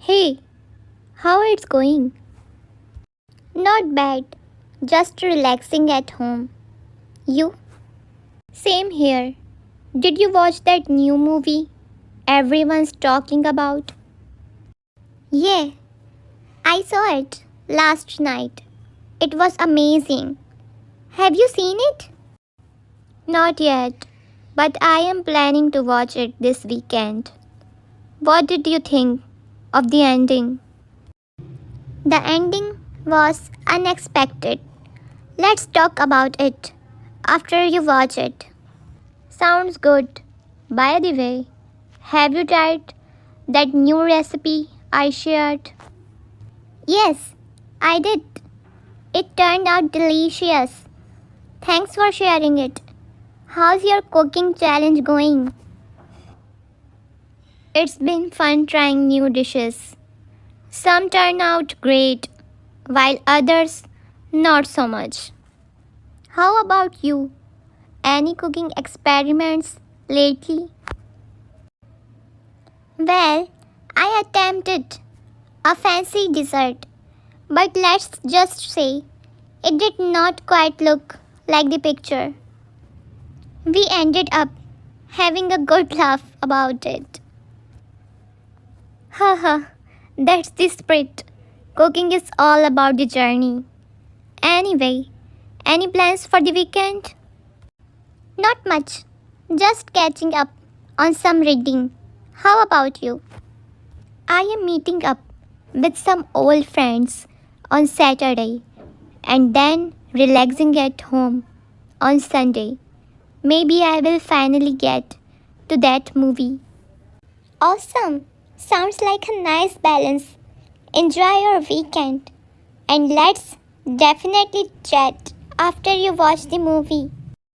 Hey, how it's going? Not bad. Just relaxing at home. You? Same here. Did you watch that new movie everyone's talking about? Yeah, I saw it last night. It was amazing. Have you seen it? Not yet, but I am planning to watch it this weekend. What did you think of the ending? The ending was unexpected. Let's talk about it after you watch it. Sounds good. By the way, have you tried that new recipe I shared? Yes, I did. It turned out delicious. Thanks for sharing it. How's your cooking challenge going? It's been fun trying new dishes. Some turn out great, while others not so much. How about you? Any cooking experiments lately? Well, I attempted a fancy dessert, but let's just say it did not quite look like the picture. We ended up having a good laugh about it. Haha, that's the spirit. Cooking is all about the journey. Anyway, any plans for the weekend? Not much. Just catching up on some reading. How about you? I am meeting up with some old friends on Saturday and then relaxing at home on Sunday. Maybe I will finally get to that movie. Awesome! Sounds like a nice balance. Enjoy your weekend and let's definitely chat after you watch the movie.